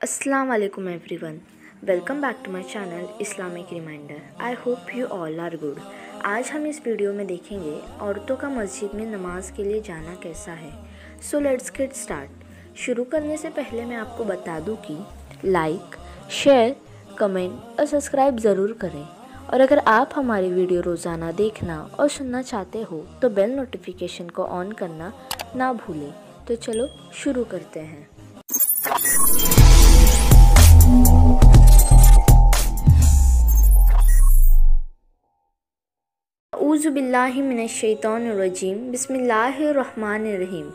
Assalamu alaikum everyone. Welcome back to my channel Islamic Reminder. I hope you all are good. आज हम इस video में देखेंगे औरतों का मस्जिद में नमाज के लिए जाना कैसा है. So let's get start. शुरू करने से पहले मैं आपको बता दूं कि लाइक, शेयर, कमेंट और सब्सक्राइब ज़रूर करें. और अगर आप हमारी वीडियो रोज़ाना देखना और सुनना चाहते हो तो बेल नोटिफिकेशन को ऑन करना ना भूलें. तो चलो शुरू करते हैं. औज़ु बिल्लाहि मिनश्शैतानिर्रजीम बिस्मिल्लाहिर्रहमानिर्रहीम.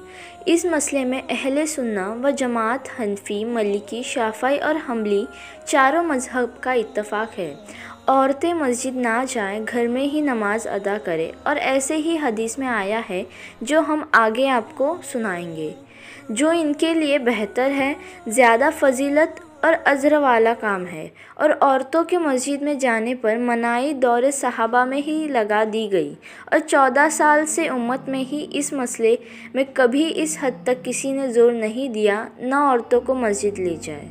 इस मसले में अहले सुन्ना व जमात हनफी, मलिकी, शाफ़ई और हम्बली चारों मज़हब का इत्तफ़ाक़ है. औरतें मस्जिद ना जाएं, घर में ही नमाज अदा करें. और ऐसे ही हदीस में आया है जो हम आगे आपको सुनाएंगे, जो इनके लिए बेहतर है, ज़्यादा फजीलत और अजर वाला काम है. और औरतों के मस्जिद में जाने पर मनाही दौरे सहाबा में ही लगा दी गई और 14 साल से उम्मत में ही इस मसले में कभी इस हद तक किसी ने ज़ोर नहीं दिया ना औरतों को मस्जिद ले जाए.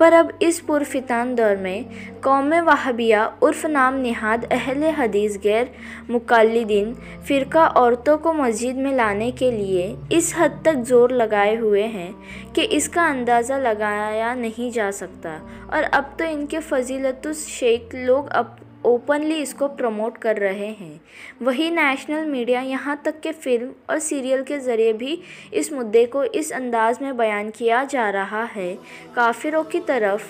पर अब इस पुरफितान दौर में कौम वहाबिया उर्फ नाम निहाद अहले हदीस गैर मुक़ल्लिदीन फ़िरका औरतों को मस्जिद में लाने के लिए इस हद तक ज़ोर लगाए हुए हैं कि इसका अंदाज़ा लगाया नहीं जा सकता. और अब तो इनके फजीलतुस शेख लोग अब ओपनली इसको प्रमोट कर रहे हैं. वही नेशनल मीडिया, यहाँ तक कि फ़िल्म और सीरियल के ज़रिए भी इस मुद्दे को इस अंदाज़ में बयान किया जा रहा है. काफिरों की तरफ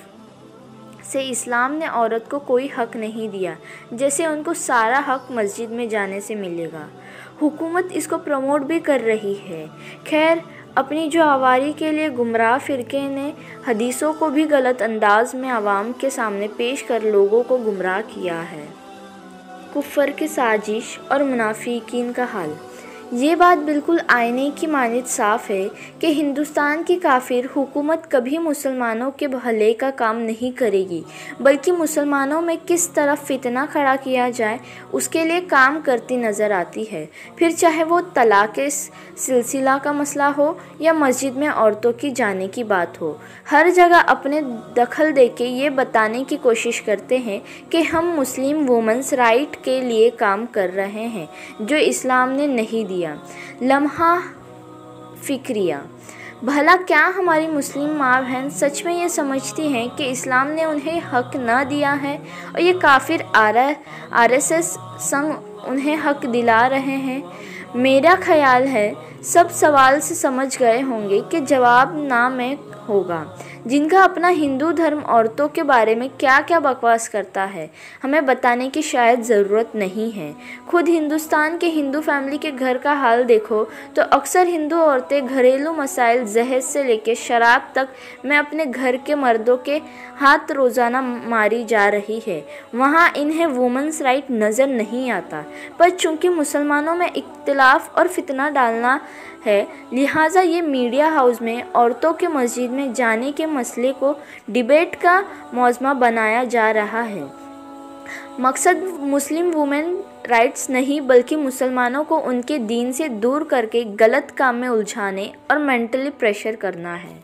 से इस्लाम ने औरत को कोई हक़ नहीं दिया, जैसे उनको सारा हक़ मस्जिद में जाने से मिलेगा. हुकूमत इसको प्रमोट भी कर रही है. खैर, अपनी जो आवारी के लिए गुमराह फ़िरके ने हदीसों को भी गलत अंदाज में आवाम के सामने पेश कर लोगों को गुमराह किया है. कुफ़र की साजिश और मुनाफिकीन का हाल. ये बात बिल्कुल आईने की मानित साफ़ है कि हिंदुस्तान की काफिर हुकूमत कभी मुसलमानों के भले का काम नहीं करेगी, बल्कि मुसलमानों में किस तरफ फितना खड़ा किया जाए उसके लिए काम करती नज़र आती है. फिर चाहे वो तलाक़ सिलसिला का मसला हो या मस्जिद में औरतों की जाने की बात हो, हर जगह अपने दखल देके ये बताने की कोशिश करते हैं कि हम मुस्लिम वुमेंस राइट के लिए काम कर रहे हैं, जो इस्लाम ने नहीं दिया. लम्हा फ़िक्रिया. भला क्या हमारी मुस्लिम माँ बहन सच में ये समझती हैं कि इस्लाम ने उन्हें हक़ ना दिया है और ये काफिर RSS संग उन्हें हक़ दिला रहे हैं? मेरा ख़याल है सब सवाल से समझ गए होंगे कि जवाब ना में होगा. जिनका अपना हिंदू धर्म औरतों के बारे में क्या क्या बकवास करता है, हमें बताने की शायद ज़रूरत नहीं है. खुद हिंदुस्तान के हिंदू फैमिली के घर का हाल देखो तो अक्सर हिंदू औरतें घरेलू मसाइल, जहेज से लेकर शराब तक में अपने घर के मर्दों के हाथ रोज़ाना मारी जा रही है. वहाँ इन्हें वुमेंस राइट नज़र नहीं आता, पर चूँकि मुसलमानों में इख्तिलाफ और फितना डालना है, लिहाजा ये मीडिया हाउस में औरतों के मस्जिद में जाने के मसले को डिबेट का मौज़मा बनाया जा रहा है. मकसद मुस्लिम वुमेन राइट्स नहीं, बल्कि मुसलमानों को उनके दीन से दूर करके गलत काम में उलझाने और मेंटली प्रेशर करना है.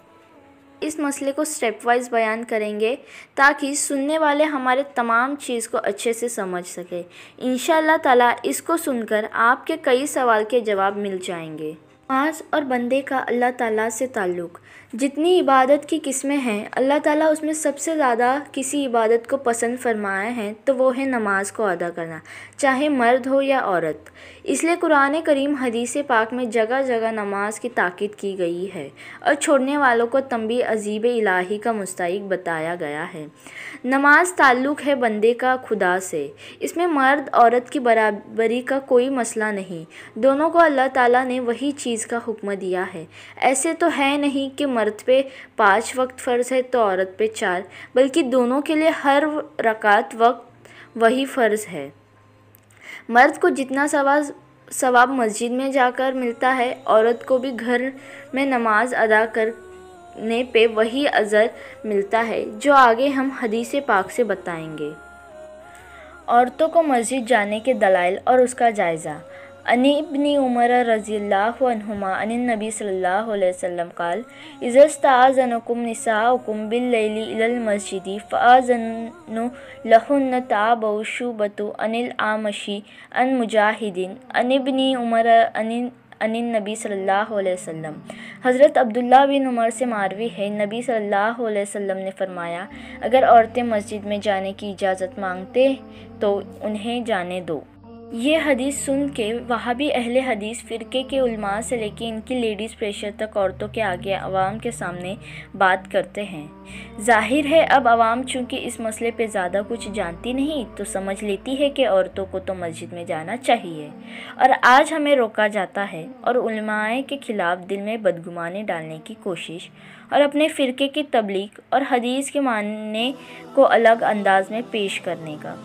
इस मसले को स्टेप वाइज बयान करेंगे ताकि सुनने वाले हमारे तमाम चीज़ को अच्छे से समझ सके. इंशाअल्लाह ताला इसको सुनकर आपके कई सवाल के जवाब मिल जाएंगे. नमाज और बंदे का अल्लाह ताला से ताल्लुक़. जितनी इबादत की किस्में हैं, अल्लाह ताला उसमें सबसे ज़्यादा किसी इबादत को पसंद फरमाए हैं तो वो है नमाज को अदा करना, चाहे मर्द हो या औरत. इसलिए कुरान करीम, हदीस पाक में जगह जगह नमाज की ताकीद की गई है और छोड़ने वालों को तंबीह अज़ीब इलाही का मुस्तहिक़ बताया गया है. नमाज ताल्लुक़ है बंदे का खुदा से. इसमें मर्द औरत की बराबरी का कोई मसला नहीं. दोनों को अल्लाह ताला ने वही चीज़ का हुक्म दिया है. ऐसे तो है नहीं कि मर्द पे 5 वक्त फ़र्ज़ है तो औरत पे 4, बल्कि दोनों के लिए हर रकात वक्त वही फ़र्ज़ है. मर्द को जितना सवाब मस्जिद में जाकर मिलता है, औरत को भी घर में नमाज अदा करने पे वही अजर मिलता है, जो आगे हम हदीस पाक से बताएंगे. औरतों को मस्जिद जाने के दलाइल और उसका जायज़ा. अन इब्न उमर रज़ियल्लाहु अन्हुमा अनिन नबी सल्लल्लाहु अलैहि वसल्लम क़ाल इज़ा इस्तअज़नकुम निसाउकुम बिल्लैलि इलल मस्जिदि फ़अज़िनु लहुन्ना ताबउ शुबतु अनिल आमशी अन मुजाहिदिन अन इब्न उमर अनिन नबी सल्लल्लाहु अलैहि वसल्लम। हज़रत अब्दुल्ला बिन उमर से मारवी है, नबी सल्लल्लाहु अलैहि वसल्लम ने फरमाया, अगर औरतें मस्जिद में जाने की इजाज़त मांगते तो उन्हें जाने दो। ये हदीस सुन के वहाबी अहले हदीस फ़िरके के उलमा से लेकर इनकी लेडीज़ प्रेशर तक औरतों के आगे अवाम के सामने बात करते हैं। ज़ाहिर है अब अवाम चूँकि इस मसले पे ज़्यादा कुछ जानती नहीं तो समझ लेती है कि औरतों को तो मस्जिद में जाना चाहिए, और आज हमें रोका जाता है और उलमाए के ख़िलाफ़ दिल में बदगुमानी डालने की कोशिश और अपने फ़िरके की तबलीग और हदीस के मानने को अलग अंदाज में पेश करने का।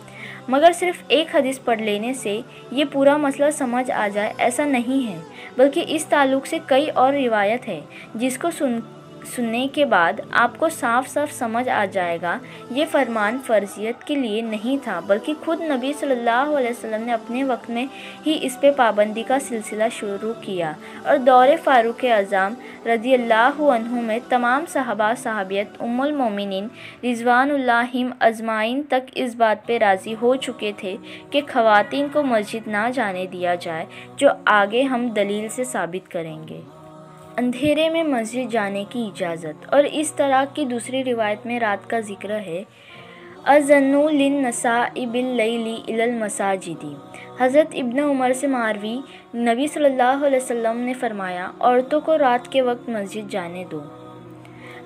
मगर सिर्फ़ एक हदीस पढ़ लेने से ये पूरा मसला समझ आ जाए ऐसा नहीं है, बल्कि इस ताल्लुक़ से कई और रिवायत है जिसको सुनने के बाद आपको साफ साफ समझ आ जाएगा ये फरमान फ़र्जियत के लिए नहीं था, बल्कि खुद नबी सल्लल्लाहु अलैहि वसल्लम ने अपने वक्त में ही इस पे पाबंदी का सिलसिला शुरू किया और दौरे फ़ारूक़ आज़म रज़ियल्लाहु अन्हु में तमाम सहाबा सहाबियत उम्मुल मोमिनीन रिज़वानुल्लाहिम अजमाइन तक इस बात पे राज़ी हो चुके थे कि ख़वातीन को मस्जिद ना जाने दिया जाए, जो आगे हम दलील से साबित करेंगे। अंधेरे में मस्जिद जाने की इजाज़त। और इस तरह की दूसरी रिवायत में रात का जिक्र है, अज़न्नु लिन्नसाइ बिल्लैलि इलल मसाजिदी। हज़रत इब्न उमर से मारवी, नबी सल्लल्लाहु अलैहि वसल्लम ने फरमाया, औरतों को रात के वक्त मस्जिद जाने दो।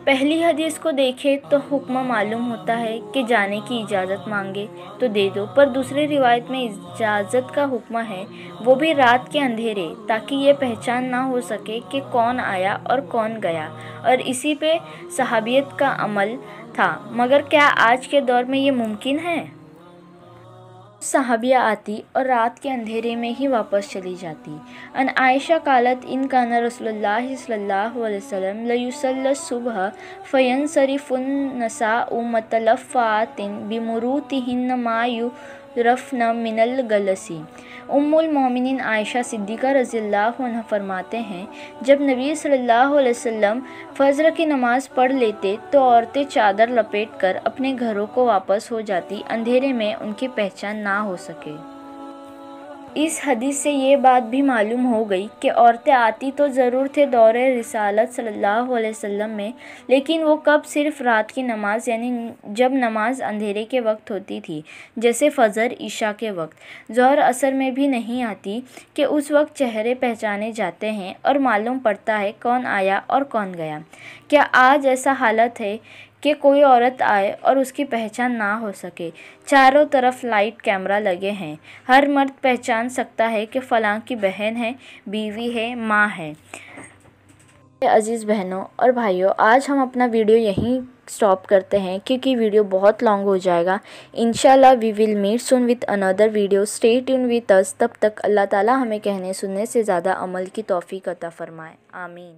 पहली हदीस को देखें तो हुक्म मालूम होता है कि जाने की इजाज़त मांगे तो दे दो, पर दूसरी रिवायत में इजाज़त का हुक्म है, वो भी रात के अंधेरे, ताकि ये पहचान ना हो सके कि कौन आया और कौन गया, और इसी पे सहाबियत का अमल था। मगर क्या आज के दौर में ये मुमकिन है? सहाबिया आती और रात के अंधेरे में ही वापस चली जाती। अन आयशा कालत इन काना रसूलुल्लाह सल्लल्लाहु अलैहि वसल्लम लयुसल्ली सुबह फयंसरिफुन नसाउ मतलफ़ातिन बिमुरूतिहिन मा युरफ़न मिनल गलसी। उम्मुल मोमिनीन आयशा सिद्दीक़ा रज़ियल्लाहु अन्हा फरमाते हैं, जब नबी सल्लल्लाहु अलैहि वसल्लम फ़ज्र की नमाज़ पढ़ लेते तो औरतें चादर लपेटकर अपने घरों को वापस हो जाती, अंधेरे में उनकी पहचान ना हो सके। इस हदीस से ये बात भी मालूम हो गई कि औरतें आती तो ज़रूर थे दौरे रिसालत सल्लल्लाहु अलैहि वसल्लम में, लेकिन वो कब? सिर्फ़ रात की नमाज़, यानी जब नमाज अंधेरे के वक्त होती थी, जैसे फ़जर ईशा के वक्त। ज़ोहर असर में भी नहीं आती कि उस वक्त चेहरे पहचाने जाते हैं और मालूम पड़ता है कौन आया और कौन गया। क्या आज ऐसा हालत है कि कोई औरत आए और उसकी पहचान ना हो सके? चारों तरफ लाइट कैमरा लगे हैं, हर मर्द पहचान सकता है कि फ़लाँ की बहन है, बीवी है, माँ है। अज़ीज़ बहनों और भाइयों, आज हम अपना वीडियो यहीं स्टॉप करते हैं क्योंकि वीडियो बहुत लॉन्ग हो जाएगा। इंशाल्लाह we will meet soon with another video. Stay tune with us. तब तक अल्लाह ताला हमें कहने सुनने से ज़्यादा अमल की तौफ़ीक अता फ़रमाए। आमीन।